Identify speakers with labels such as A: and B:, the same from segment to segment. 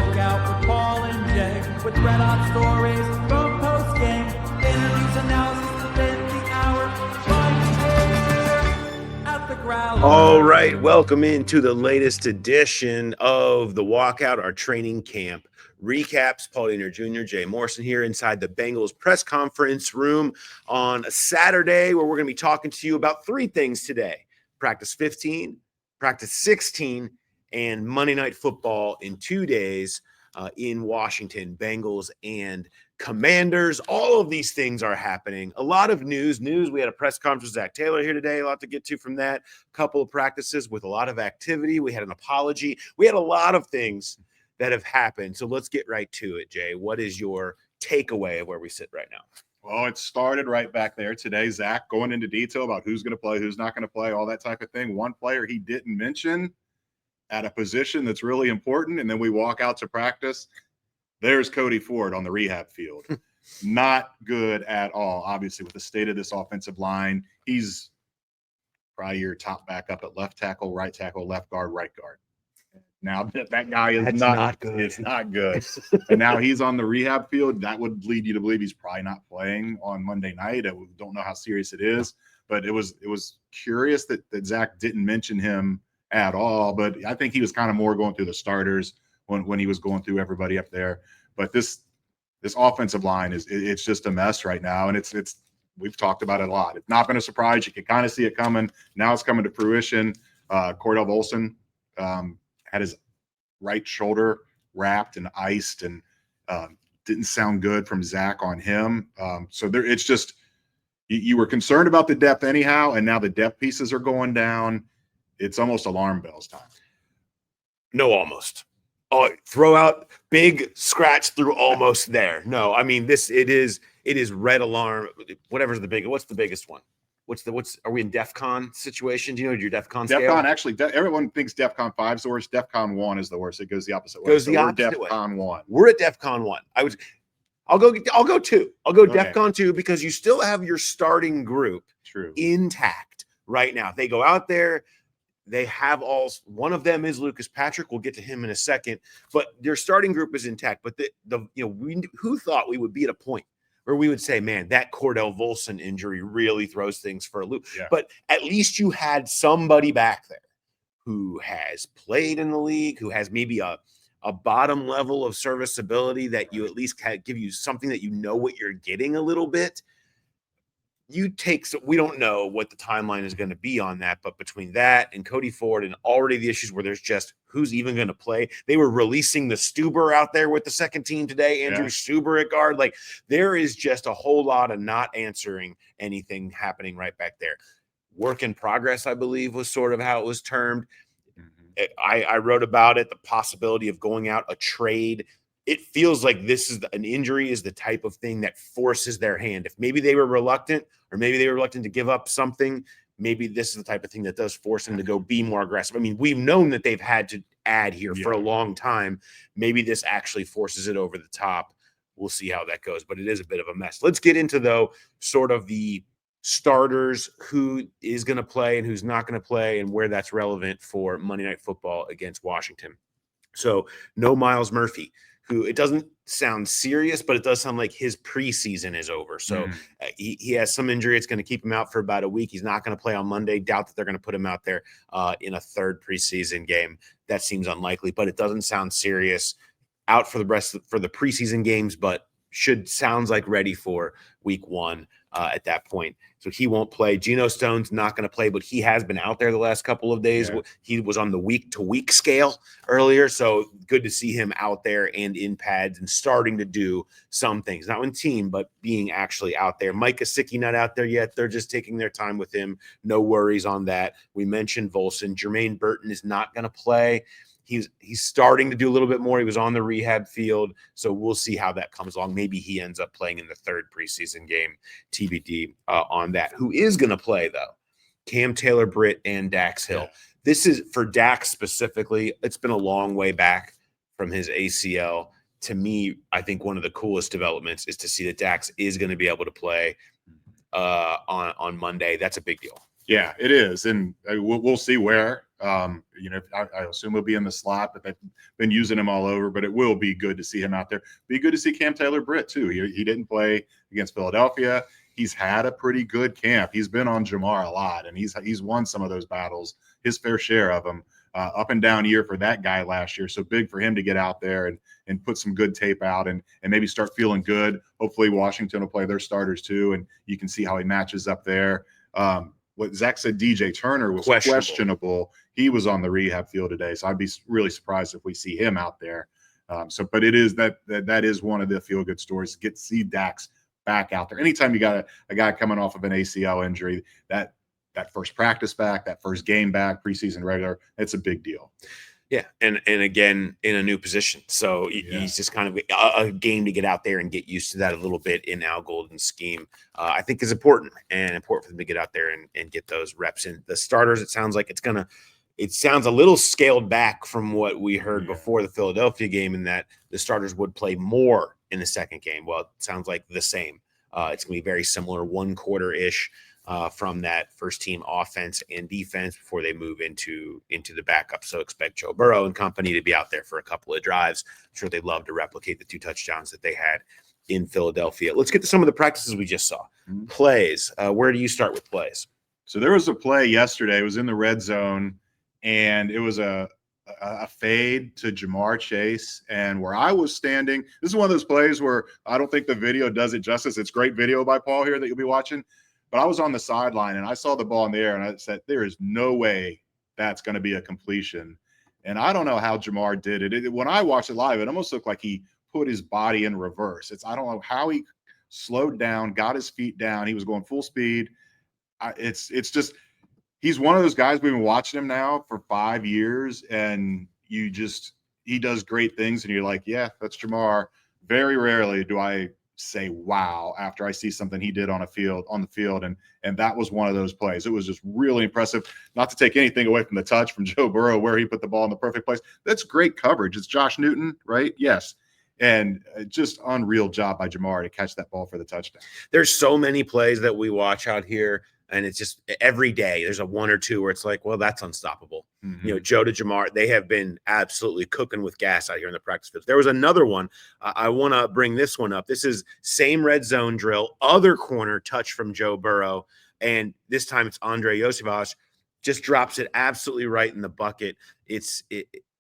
A: walkout with Paul and Jay, with red hot stories from post game, interviews, analysis, debate the hour, right here at the Growler.
B: All right, welcome into the latest edition of the Walkout, our training camp recaps. Paul Dehner Jr., Jay Morrison here inside the Bengals press conference room on a Saturday, where we're going to be talking to you about three things today: practice 15, practice 16, and Monday Night Football in 2 days in Washington. Bengals and Commanders. All of these things are happening. A lot of news. We had a press conference with Zach Taylor here today. A lot to get to from that. A couple of practices with a lot of activity. We had an apology. We had a lot of things that have happened. So let's get right to it, Jay. What is your takeaway of where we sit right now?
C: Well, it started right back there today. Zach going into detail about who's going to play, who's not going to play, all that type of thing. One player he didn't mention at a position that's really important, and then we walk out to practice. There's Cody Ford on the rehab field. Not good at all, obviously, with the state of this offensive line. He's probably your top backup at left tackle, right tackle, left guard, right guard. Now that guy is not good. It's not good. And now he's on the rehab field. That would lead you to believe he's probably not playing on Monday night. I don't know how serious it is, but it was curious that Zach didn't mention him at all. But I think he was kind of more going through the starters when he was going through everybody up there. But this offensive line it's just a mess right now, and it's we've talked about it a lot. It's not been a surprise. You can kind of see it coming. Now it's coming to fruition. Cordell Volson had his right shoulder wrapped and iced, and didn't sound good from Zach on him. So it's just you were concerned about the depth anyhow, and now the depth pieces are going down. It's almost alarm bells time.
B: No, almost. Oh, throw out big scratch through almost there. No, I mean it is red alarm. Whatever's the biggest. What's the biggest one? Are we in DEFCON situation? Do you know your DEFCON scale?
C: DEFCON, actually, everyone thinks DEFCON 5 is the worst. DEFCON 1 is the worst. It goes the opposite way.
B: We're
C: DEFCON 1.
B: We're at DEFCON 1. I'll go 2. I'll go
C: Okay.
B: DEFCON 2 because you still have your starting group intact right now. They go out there. They have one of them is Lucas Patrick. We'll get to him in a second, but their starting group is intact. But who thought we would be at a point where we would say, man, that Cordell Volson injury really throws things for a loop.
C: Yeah.
B: But at least you had somebody back there who has played in the league, who has maybe a bottom level of serviceability that you at least give you something that you know what you're getting a little bit. We don't know what the timeline is going to be on that, but between that and Cody Ford and already the issues where there's just who's even going to play. They were releasing the Stuber out there with the second team today, Andrew Stuber at guard. Like, there is just a whole lot of not answering anything happening right back there. Work in progress, I believe, was sort of how it was termed. I wrote about it, the possibility of going out a trade. It feels like an injury is the type of thing that forces their hand. If maybe they were reluctant, or maybe they were reluctant to give up something, maybe this is the type of thing that does force them to go be more aggressive. I mean, we've known that they've had to add here for a long time. Maybe this actually forces it over the top. We'll see how that goes, but it is a bit of a mess. Let's get into, though, sort of the starters, who is going to play and who's not going to play, and where that's relevant for Monday Night Football against Washington. So no Myles Murphy, who it doesn't sound serious, but it does sound like his preseason is over. So he has some injury. It's going to keep him out for about a week. He's not going to play on Monday. Doubt that they're going to put him out there in a third preseason game. That seems unlikely, but it doesn't sound serious. Out for the preseason games, but sounds like ready for week 1 at that point. So he won't play. Geno Stone's not going to play, but he has been out there the last couple of days. Yeah. He was on the week-to-week scale earlier, so good to see him out there and in pads and starting to do some things. Not in team, but being actually out there. Mike Gesicki not out there yet. They're just taking their time with him. No worries on that. We mentioned Volson. Jermaine Burton is not going to play. He's starting to do a little bit more. He was on the rehab field, so we'll see how that comes along. Maybe he ends up playing in the third preseason game, TBD on that. Who is going to play, though? Cam Taylor-Britt and Dax Hill. Yeah. This is, for Dax specifically, it's been a long way back from his ACL. To me, I think one of the coolest developments is to see that Dax is going to be able to play on Monday. That's a big deal.
C: Yeah, it is. And we'll see where I assume he'll be in the slot, but they've been using him all over. But it will be good to see him out there. Be good to see Cam Taylor-Britt too. He didn't play against Philadelphia. He's had a pretty good camp. He's been on Jamar a lot, and he's won some of those battles, his fair share of them. Up and down year for that guy last year. So big for him to get out there and put some good tape out and maybe start feeling good. Hopefully Washington will play their starters too, and you can see how he matches up there. What Zach said, DJ Turner was questionable. He was on the rehab field today, so I'd be really surprised if we see him out there. But it is that is one of the feel-good stories. Get to see Dax back out there. Anytime you got a guy coming off of an ACL injury, that first practice back, that first game back, preseason regular, it's a big deal.
B: Yeah, and again, in a new position. So he's just kind of a game to get out there and get used to that a little bit in Al Golden's scheme. I think is important for them to get out there and get those reps in. The starters, it sounds like it sounds a little scaled back from what we heard before the Philadelphia game, in that the starters would play more in the second game. Well, it sounds like the same. It's going to be very similar, 1 quarter-ish. From that first team offense and defense before they move into the backup. So expect Joe Burrow and company to be out there for a couple of drives. I'm sure they'd love to replicate the 2 touchdowns that they had in Philadelphia. Let's get to some of the practices we just saw. Plays. Where do you start with plays?
C: So there was a play yesterday. It was in the red zone, and it was a fade to Jamar Chase. And where I was standing, this is one of those plays where I don't think the video does it justice. It's great video by Paul here that you'll be watching. But I was on the sideline, and I saw the ball in the air, and I said, there is no way that's going to be a completion. And I don't know how Jamar did it. When I watched it live, it almost looked like he put his body in reverse. I don't know how he slowed down, got his feet down. He was going full speed. It's just he's one of those guys. We've been watching him now for 5 years, and he does great things, and you're like, yeah, that's Jamar. Very rarely do I say wow after I see something he did on the field, and that was one of those plays. It was just really impressive. Not to take anything away from the touch from Joe Burrow where he put the ball in the perfect place. That's great coverage. It's Josh Newton, right? Yes. And just unreal job by Jamar to catch that ball for the touchdown.
B: There's so many plays that we watch out here, and it's just every day there's a 1 or 2 where it's like, well, that's unstoppable. Joe to Jamar, they have been absolutely cooking with gas out here in the practice field. There was another one. I want to bring this one up. This is same red zone drill, other corner touch from Joe Burrow, and this time it's Andre Yosivas, just drops it absolutely right in the bucket.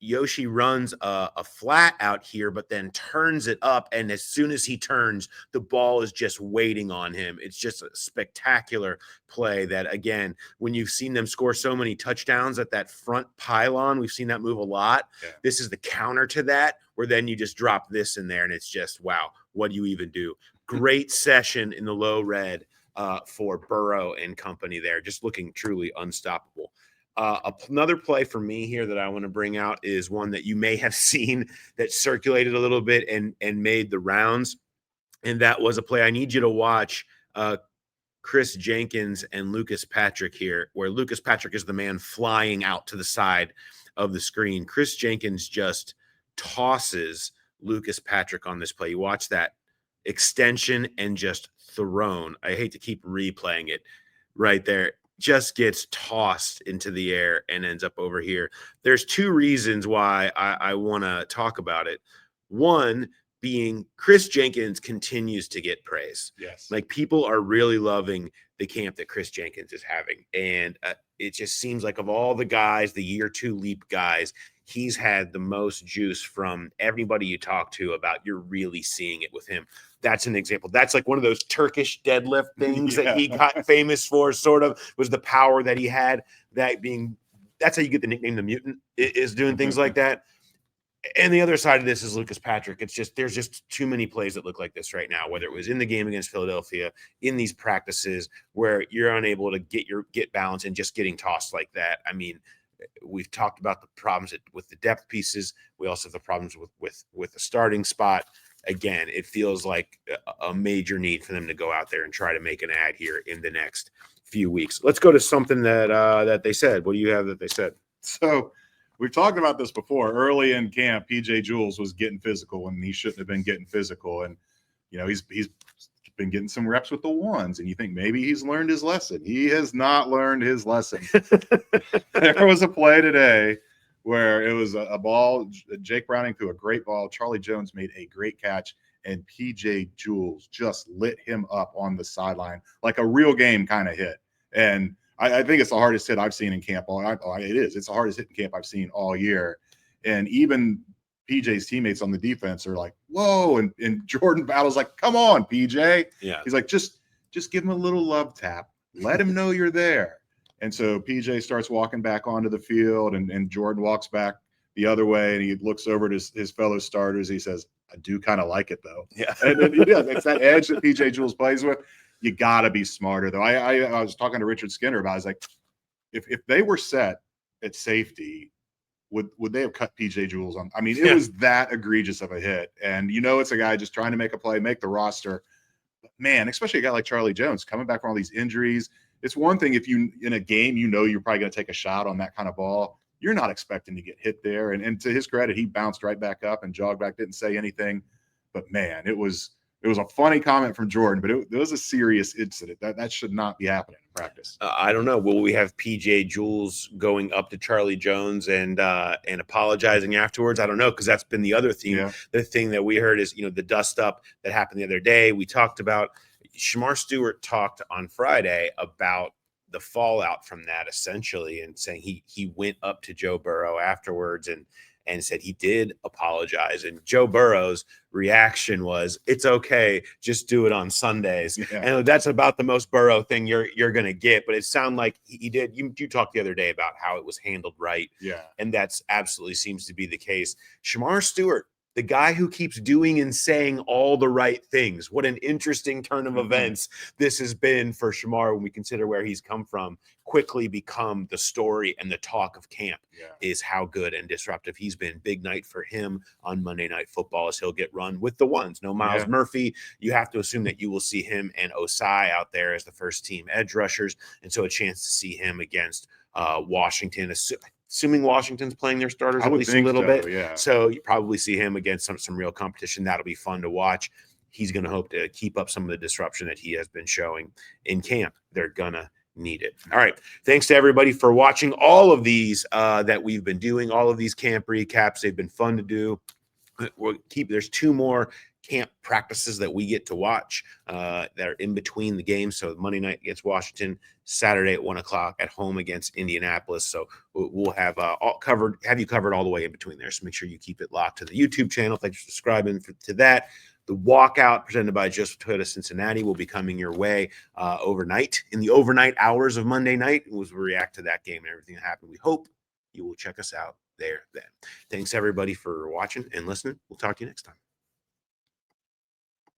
B: Yoshi runs a flat out here, but then turns it up. And as soon as he turns, the ball is just waiting on him. It's just a spectacular play that, again, when you've seen them score so many touchdowns at that front pylon, we've seen that move a lot. Yeah. This is the counter to that, where then you just drop this in there and it's just, wow, what do you even do? Great session in the low red for Burrow and company there, just looking truly unstoppable. Another play for me here that I want to bring out is one that you may have seen that circulated a little bit and made the rounds. And that was a play I need you to watch, Chris Jenkins and Lucas Patrick here, where Lucas Patrick is the man flying out to the side of the screen. Chris Jenkins just tosses Lucas Patrick on this play. You watch that extension and just thrown. I hate to keep replaying it right there. Just gets tossed into the air and ends up over here. There's 2 reasons why I want to talk about it. One being Chris Jenkins continues to get praise.
C: Yes.
B: Like, people are really loving the camp that Chris Jenkins is having. And it just seems like of all the guys, the year 2 leap guys, he's had the most juice from everybody you talk to about. You're really seeing it with him. That's an example. That's like one of those Turkish deadlift things that he got famous for, sort of, was the power that he had. That's how you get the nickname the Mutant, is doing things like that. And the other side of this is Lucas Patrick. There's just too many plays that look like this right now, whether it was in the game against Philadelphia, in these practices, where you're unable to get balance and just getting tossed like that. I mean, we've talked about the problems with the depth pieces. We also have the problems with the starting spot. Again, it feels like a major need for them to go out there and try to make an ad here in the next few weeks. Let's go to something that they said. What do you have that they said?
C: So we've talked about this before. Early in camp, PJ Jules was getting physical when he shouldn't have been getting physical. And, he's been getting some reps with the ones, and you think maybe he's learned his lesson. He has not learned his lesson. There was a play today where it was a ball. Jake Browning threw a great ball. Charlie Jones made a great catch, and PJ Jules just lit him up on the sideline like a real game kind of hit. And I think it's the hardest hit I've seen in camp. It is. It's the hardest hit in camp I've seen all year. And even PJ's teammates on the defense are like, whoa. And Jordan Battle's like, come on, PJ.
B: Yeah.
C: He's like, just give him a little love tap. Let him know you're there. And so PJ starts walking back onto the field, and Jordan walks back the other way, and he looks over at his fellow starters. He says, I do kind of like it, though.
B: Yeah.
C: And it's that edge that PJ Jules plays with. You got to be smarter, though. I was talking to Richard Skinner about it. I was like, if they were set at safety, would they have cut PJ Jules on? I mean, it was that egregious of a hit. And it's a guy just trying to make a play, make the roster. But man, especially a guy like Charlie Jones coming back from all these injuries. It's one thing if you in a game, you're probably going to take a shot on that kind of ball. You're not expecting to get hit there. And to his credit, he bounced right back up and jogged back, didn't say anything. But man, it was a funny comment from Jordan, but it was a serious incident. That should not be happening in practice.
B: I don't know. Will we have PJ Jules going up to Charlie Jones and apologizing afterwards? I don't know, because that's been the other theme.
C: Yeah.
B: The thing that we heard is, the dust up that happened the other day. We talked about Shamar Stewart talked on Friday about the fallout from that, essentially, and saying he went up to Joe Burrow afterwards and said he did apologize. And Joe Burrow's reaction was, it's okay, just do it on Sundays. Yeah. And that's about the most Burrow thing you're going to get. But it sounded like he did. You talked the other day about how it was handled right.
C: Yeah.
B: And that's absolutely seems to be the case. Shamar Stewart, the guy who keeps doing and saying all the right things. What an interesting turn of events this has been for Shamar when we consider where he's come from. Quickly become the story and the talk of camp is how good and disruptive he's been. Big night for him on Monday Night Football as he'll get run with the ones. No Miles Murphy. You have to assume that you will see him and Osai out there as the first team edge rushers. And so a chance to see him against Washington, assuming Washington's playing their starters at least a little bit.
C: Yeah.
B: So you probably see him against some real competition. That'll be fun to watch. He's going to hope to keep up some of the disruption that he has been showing in camp. They're going to need it. All right. Thanks to everybody for watching all of these that we've been doing, all of these camp recaps. They've been fun to do. There's 2 more camp practices that we get to watch that are in between the games. So Monday night against Washington, Saturday at 1:00 at home against Indianapolis. So we'll have you covered all the way in between there. So make sure you keep it locked to the YouTube channel. Thanks for subscribing to that. The walkout presented by Joseph Toyota Cincinnati will be coming your way overnight, in the overnight hours of Monday night. We'll react to that game and everything that happened. We hope you will check us out there then. Thanks everybody for watching and listening. We'll talk to you next time.